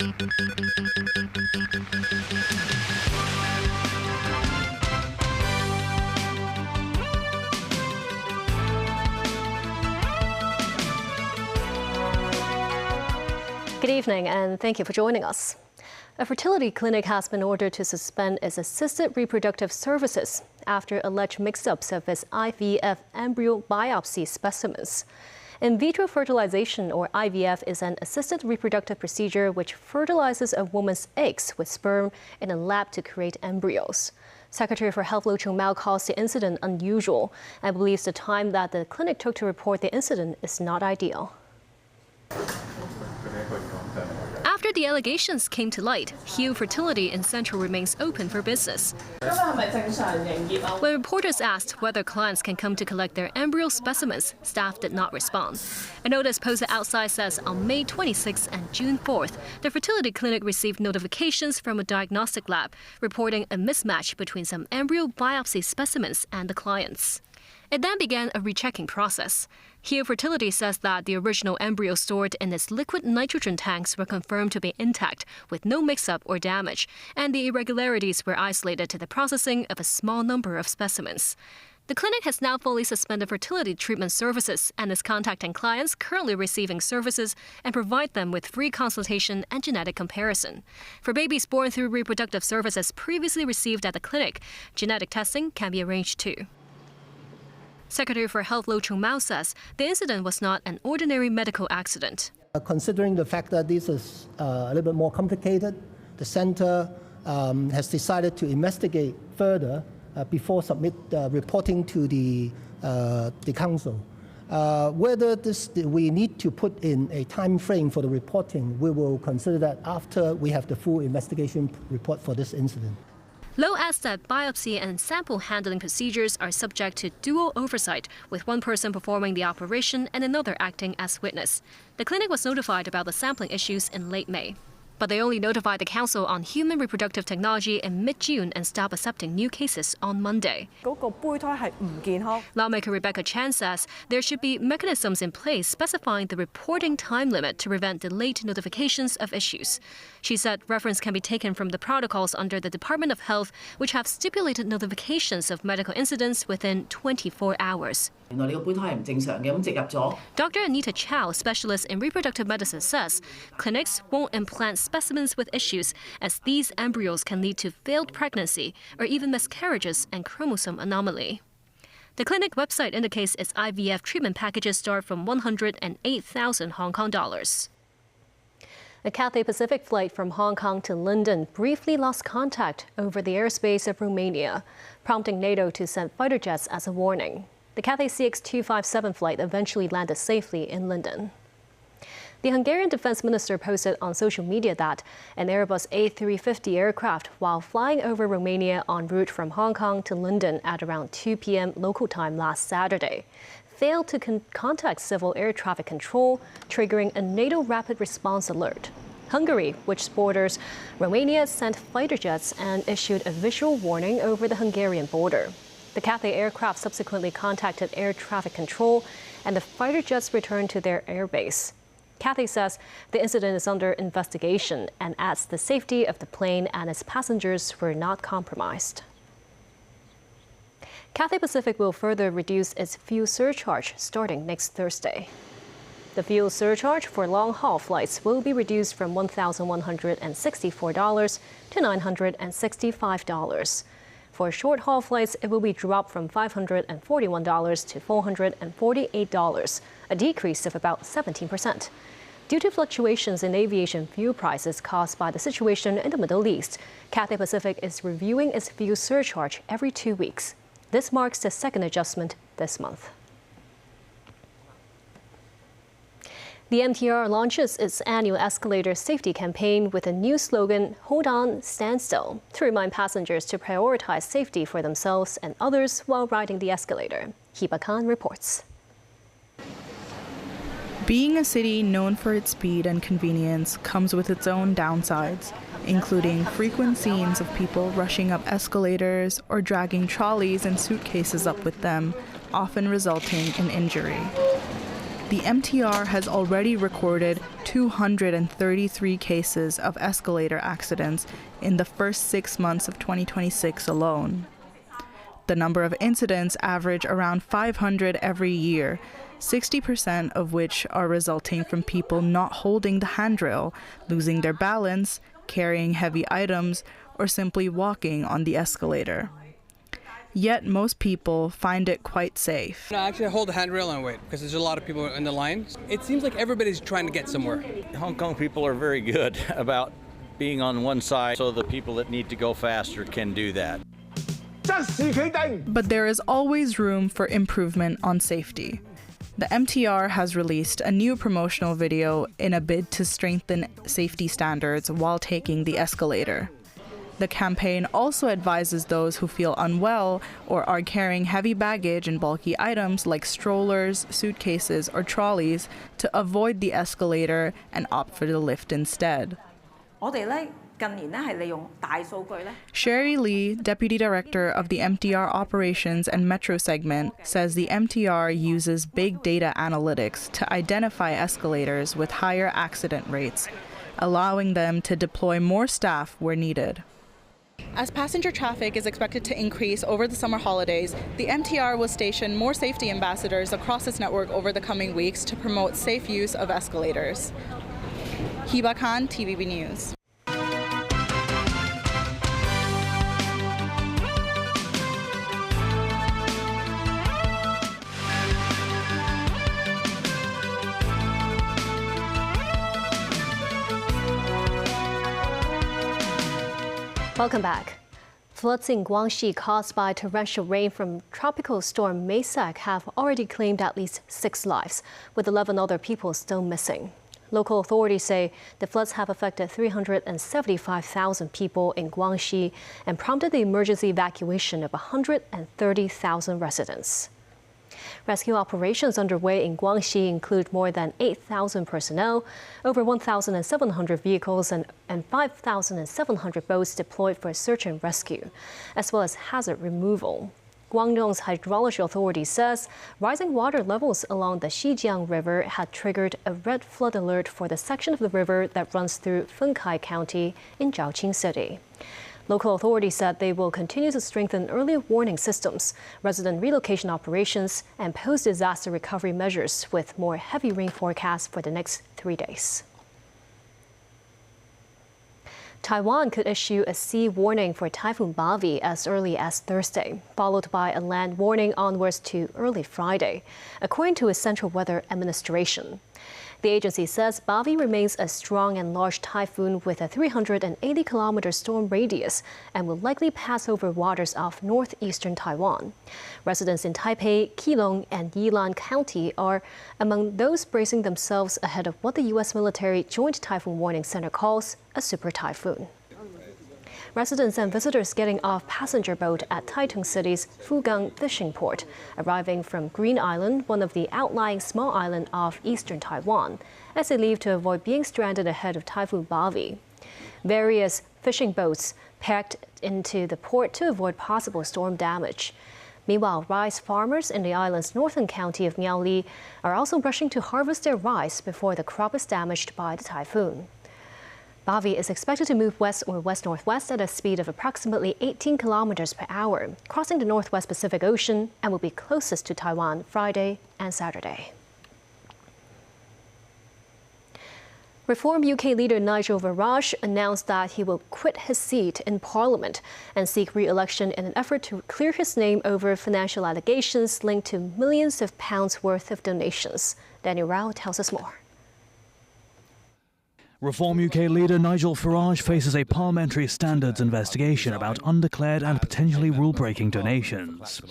Good evening, and thank you for joining us. A fertility clinic has been ordered to suspend its assisted reproductive services after alleged mix-ups of its IVF embryo biopsy specimens. In vitro fertilization, or IVF, is an assisted reproductive procedure which fertilizes a woman's eggs with sperm in a lab to create embryos. Secretary for Health Lo Chung-Mao calls the incident unusual and believes the time that the clinic took to report the incident is not ideal. After the allegations came to light, Hugh Fertility in Central remains open for business. When reporters asked whether clients can come to collect their embryo specimens, staff did not respond. A notice posted outside says on May 26th and June 4th, the fertility clinic received notifications from a diagnostic lab reporting a mismatch between some embryo biopsy specimens and the clients. It then began a rechecking process. Hugh Fertility says that the original embryos stored in its liquid nitrogen tanks were confirmed to be intact, with no mix-up or damage, and the irregularities were isolated to the processing of a small number of specimens. The clinic has now fully suspended fertility treatment services and is contacting clients currently receiving services and provide them with free consultation and genetic comparison. For babies born through reproductive services previously received at the clinic, genetic testing can be arranged too. Secretary for Health Lo Chung-Mao says the incident was not an ordinary medical accident. Considering the fact that this is a little bit more complicated, the center has decided to investigate further before reporting to the council. Whether we need to put in a time frame for the reporting, we will consider that after we have the full investigation report for this incident. Lo adds that biopsy and sample handling procedures are subject to dual oversight, with one person performing the operation and another acting as witness. The clinic was notified about the sampling issues in late May. But they only notified the Council on Human Reproductive Technology in mid-June and stopped accepting new cases on Monday. Lawmaker Rebecca Chan says there should be mechanisms in place specifying the reporting time limit to prevent delayed notifications of issues. She said reference can be taken from the protocols under the Department of Health, which have stipulated notifications of medical incidents within 24 hours. Dr. Anita Chow, specialist in reproductive medicine, says clinics won't implant specimens with issues, as these embryos can lead to failed pregnancy or even miscarriages and chromosome anomaly. The clinic website indicates its IVF treatment packages start from 108,000 Hong Kong dollars. A Cathay Pacific flight from Hong Kong to London briefly lost contact over the airspace of Romania, prompting NATO to send fighter jets as a warning. The Cathay CX-257 flight eventually landed safely in London. The Hungarian defense minister posted on social media that an Airbus A350 aircraft, while flying over Romania en route from Hong Kong to London at around 2 p.m. local time last Saturday, failed to contact civil air traffic control, triggering a NATO rapid response alert. Hungary, which borders Romania, sent fighter jets and issued a visual warning over the Hungarian border. The Cathay aircraft subsequently contacted air traffic control, and the fighter jets returned to their airbase. Cathay says the incident is under investigation and adds the safety of the plane and its passengers were not compromised. Cathay Pacific will further reduce its fuel surcharge starting next Thursday. The fuel surcharge for long-haul flights will be reduced from $1,164 to $965. For short-haul flights, it will be dropped from $541 to $448, a decrease of about 17%. Due to fluctuations in aviation fuel prices caused by the situation in the Middle East, Cathay Pacific is reviewing its fuel surcharge every 2 weeks. This marks the second adjustment this month. The MTR launches its annual escalator safety campaign with a new slogan, "Hold on, stand still," to remind passengers to prioritize safety for themselves and others while riding the escalator. Hiba Khan reports. Being a city known for its speed and convenience comes with its own downsides, including frequent scenes of people rushing up escalators or dragging trolleys and suitcases up with them, often resulting in injury. the MTR has already recorded 233 cases of escalator accidents in the first 6 months of 2026 alone. The number of incidents average around 500 every year, 60% of which are resulting from people not holding the handrail, losing their balance, carrying heavy items, or simply walking on the escalator. Yet most people find it quite safe. No, actually I hold the handrail and wait because there's a lot of people in the line. It seems like everybody's trying to get somewhere. Hong Kong people are very good about being on one side so the people that need to go faster can do that. But there is always room for improvement on safety. The MTR has released a new promotional video in a bid to strengthen safety standards while taking the escalator. The campaign also advises those who feel unwell or are carrying heavy baggage and bulky items like strollers, suitcases, or trolleys to avoid the escalator and opt for the lift instead. Sherry Lee, Deputy Director of the MTR Operations and Metro segment, says the MTR uses big data analytics to identify escalators with higher accident rates, allowing them to deploy more staff where needed. As passenger traffic is expected to increase over the summer holidays, the MTR will station more safety ambassadors across its network over the coming weeks to promote safe use of escalators. Hiba Khan, TVB News. Welcome back. Floods in Guangxi caused by torrential rain from Tropical Storm Maysak have already claimed at least 6 lives, with 11 other people still missing. Local authorities say the floods have affected 375,000 people in Guangxi and prompted the emergency evacuation of 130,000 residents. Rescue operations underway in Guangxi include more than 8,000 personnel, over 1,700 vehicles and 5,700 boats deployed for search and rescue, as well as hazard removal. Guangdong's hydrology authority says rising water levels along the Xijiang River had triggered a red flood alert for the section of the river that runs through Fengkai County in Zhaoqing City. Local authorities said they will continue to strengthen early warning systems, resident relocation operations, and post-disaster recovery measures with more heavy rain forecasts for the next 3 days. Taiwan could issue a sea warning for Typhoon Bavi as early as Thursday, followed by a land warning onwards to early Friday, according to its Central Weather Administration. The agency says Bavi remains a strong and large typhoon with a 380-kilometer storm radius and will likely pass over waters off northeastern Taiwan. Residents in Taipei, Keelung, and Yilan County are among those bracing themselves ahead of what the U.S. Military Joint Typhoon Warning Center calls a super typhoon. Residents and visitors getting off passenger boat at Taitung City's Fugang fishing port, arriving from Green Island, one of the outlying small islands off eastern Taiwan, as they leave to avoid being stranded ahead of Typhoon Bavi. Various fishing boats packed into the port to avoid possible storm damage. Meanwhile, rice farmers in the island's northern county of Miaoli are also rushing to harvest their rice before the crop is damaged by the typhoon. Bavi is expected to move west or west-northwest at a speed of approximately 18 kilometers per hour, crossing the Northwest Pacific Ocean, and will be closest to Taiwan Friday and Saturday. Reform UK leader Nigel Farage announced that he will quit his seat in Parliament and seek re-election in an effort to clear his name over financial allegations linked to millions of pounds worth of donations. Daniel Rao tells us more. Reform UK leader Nigel Farage faces a parliamentary standards investigation about undeclared and potentially rule-breaking donations.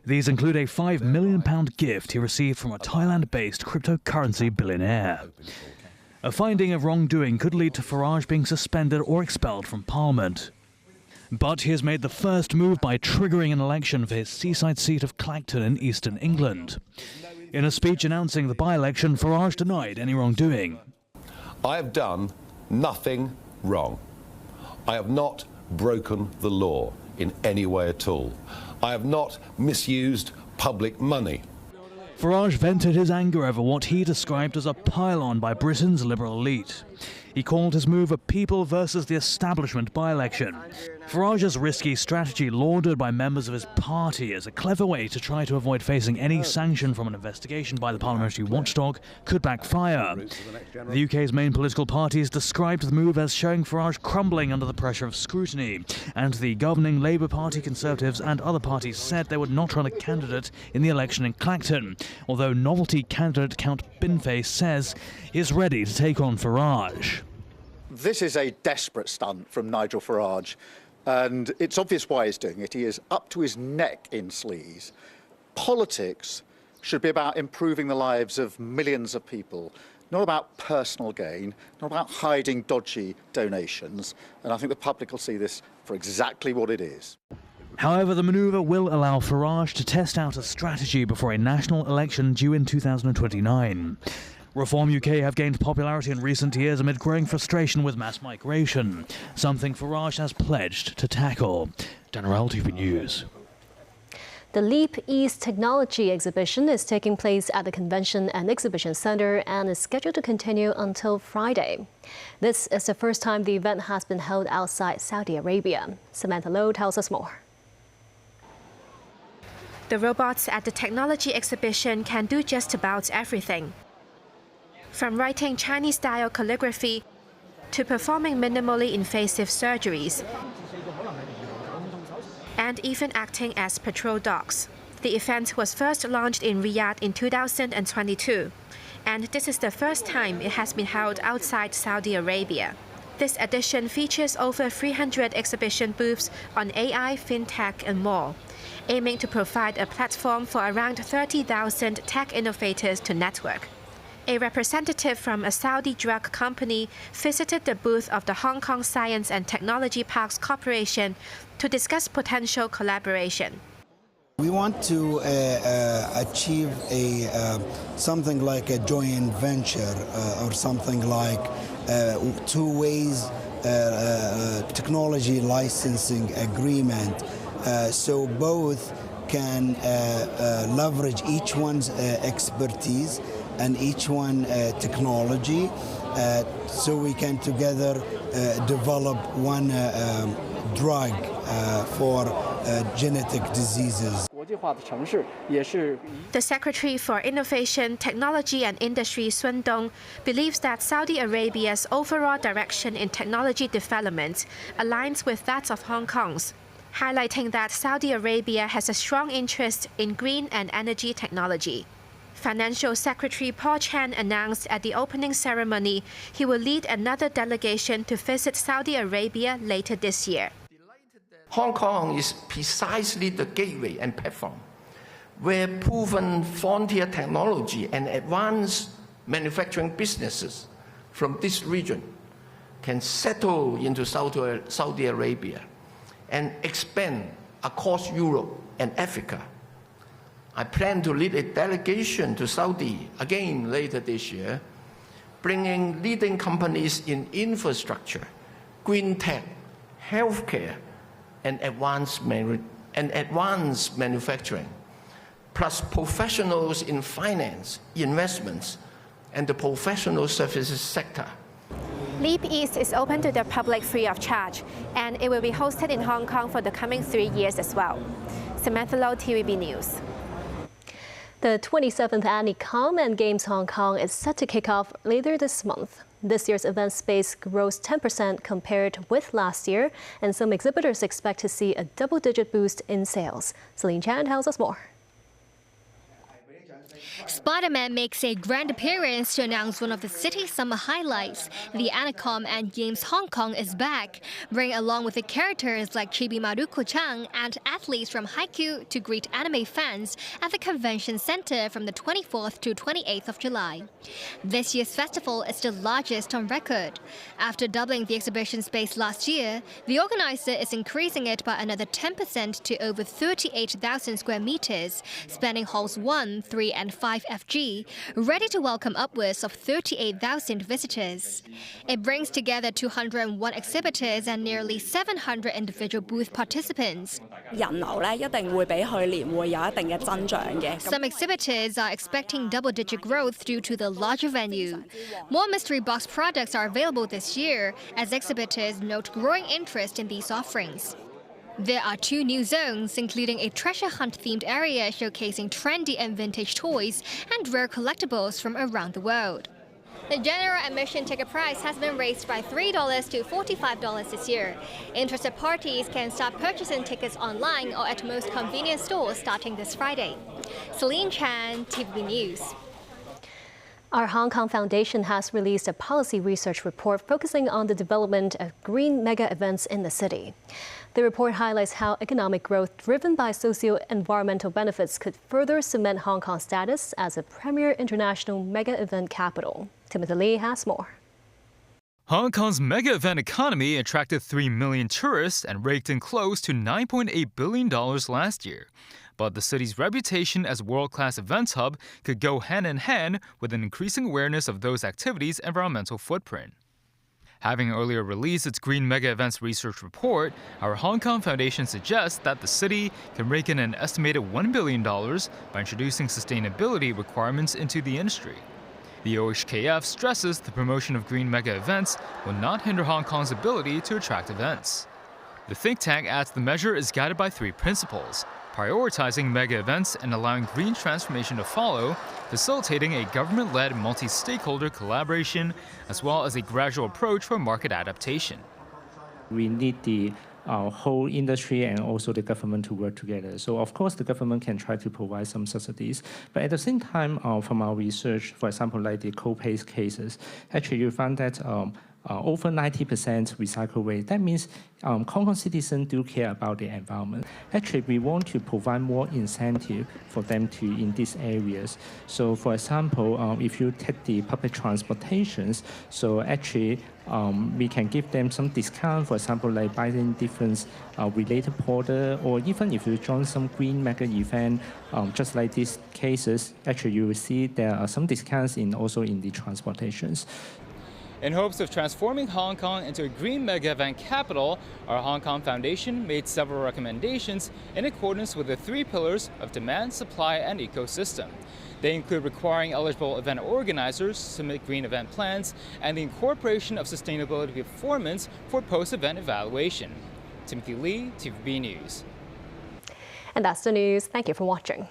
These include a £5 million gift he received from a Thailand-based cryptocurrency billionaire. A finding of wrongdoing could lead to Farage being suspended or expelled from Parliament. But he has made the first move by triggering an election for his seaside seat of Clacton in eastern England. In a speech announcing the by-election, Farage denied any wrongdoing. I have done nothing wrong. I have not broken the law in any way at all. I have not misused public money. Farage vented his anger over what he described as a pile-on by Britain's liberal elite. He called his move a people versus the establishment by-election. Farage's risky strategy, lauded by members of his party as a clever way to try to avoid facing any sanction from an investigation by the parliamentary watchdog, could backfire. The UK's main political parties described the move as showing Farage crumbling under the pressure of scrutiny, and the governing Labour Party, Conservatives and other parties said they would not run a candidate in the election in Clacton, although novelty candidate Count Binfei says he is ready to take on Farage. This is a desperate stunt from Nigel Farage, and it's obvious why he's doing it. He is up to his neck in sleaze. Politics should be about improving the lives of millions of people, not about personal gain, not about hiding dodgy donations, and I think the public will see this for exactly what it is. However, the manoeuvre will allow Farage to test out a strategy before a national election due in 2029. Reform UK have gained popularity in recent years amid growing frustration with mass migration, something Farage has pledged to tackle. General TV News. The Leap East Technology exhibition is taking place at the Convention and Exhibition Center and is scheduled to continue until Friday. This is the first time the event has been held outside Saudi Arabia. Samantha Lowe tells us more. The robots at the technology exhibition can do just about everything. From writing Chinese-style calligraphy to performing minimally invasive surgeries, and even acting as patrol dogs. The event was first launched in Riyadh in 2022, and this is the first time it has been held outside Saudi Arabia. This edition features over 300 exhibition booths on AI, fintech, and more, aiming to provide a platform for around 30,000 tech innovators to network. A representative from a Saudi drug company visited the booth of the Hong Kong Science and Technology Parks Corporation to discuss potential collaboration. We want to achieve something like a joint venture or something like two ways technology licensing agreement, so both can leverage each one's expertise and each one technology, so we can together develop one drug for genetic diseases. The Secretary for Innovation, Technology and Industry, Sun Dong, believes that Saudi Arabia's overall direction in technology development aligns with that of Hong Kong's, highlighting that Saudi Arabia has a strong interest in green and energy technology. Financial Secretary Paul Chan announced at the opening ceremony he will lead another delegation to visit Saudi Arabia later this year. Hong Kong is precisely the gateway and platform where proven frontier technology and advanced manufacturing businesses from this region can settle into Saudi Arabia and expand across Europe and Africa. I plan to lead a delegation to Saudi again later this year, bringing leading companies in infrastructure, green tech, healthcare, and advanced manufacturing, plus professionals in finance, investments, and the professional services sector. Leap East is open to the public free of charge, and it will be hosted in Hong Kong for the coming 3 years as well. Samantha Lowe, TVB News. The 27th Anicom and Games Hong Kong is set to kick off later this month. This year's event space grows 10% compared with last year, and some exhibitors expect to see a double-digit boost in sales. Celine Chan tells us more. Spider-Man makes a grand appearance to announce one of the city's summer highlights. The Anicom and Games Hong Kong is back, bringing along with the characters like Chibi Maruko-chan and athletes from Haikyuu to greet anime fans at the convention center from the 24th to 28th of July. This year's festival is the largest on record. After doubling the exhibition space last year, the organizer is increasing it by another 10% to over 38,000 square meters, spanning halls 1, 3, and 5FG, ready to welcome upwards of 38,000 visitors. It brings together 201 exhibitors and nearly 700 individual booth participants. Some exhibitors are expecting double-digit growth due to the larger venue. More mystery box products are available this year as exhibitors note growing interest in these offerings. There are 2 new zones, including a treasure hunt-themed area showcasing trendy and vintage toys and rare collectibles from around the world. The general admission ticket price has been raised by $3 to $45 this year. Interested parties can start purchasing tickets online or at most convenience stores starting this Friday. Celine Chan, TVB News. Our Hong Kong Foundation has released a policy research report focusing on the development of green mega events in the city. The report highlights how economic growth driven by socio-environmental benefits could further cement Hong Kong's status as a premier international mega event capital. Timothy Lee has more. Hong Kong's mega event economy attracted 3 million tourists and raked in close to $9.8 billion last year. But the city's reputation as a world-class events hub could go hand in hand with an increasing awareness of those activities' environmental footprint. Having earlier released its Green Mega Events Research Report, our Hong Kong Foundation suggests that the city can rake in an estimated $1 billion by introducing sustainability requirements into the industry. The OHKF stresses the promotion of green mega events will not hinder Hong Kong's ability to attract events. The think tank adds the measure is guided by 3 principles: prioritizing mega events and allowing green transformation to follow, facilitating a government-led multi-stakeholder collaboration, as well as a gradual approach for market adaptation. We need the whole industry and also the government to work together. So of course the government can try to provide some subsidies, but at the same time from our research, for example like the co-pay cases, actually you found that over 90% recycle rate. That means Hong Kong citizens do care about the environment. Actually, we want to provide more incentive for them to in these areas. So, for example, if you take the public transportations, so actually we can give them some discount. For example, like buying different related product, or even if you join some green mega event, just like these cases, actually you will see there are some discounts also in the transportations. In hopes of transforming Hong Kong into a green mega event capital, our Hong Kong Foundation made several recommendations in accordance with the 3 pillars of demand, supply, and ecosystem. They include requiring eligible event organizers to submit green event plans and the incorporation of sustainability performance for post-event evaluation. Timothy Lee, TVB News. And that's the news. Thank you for watching.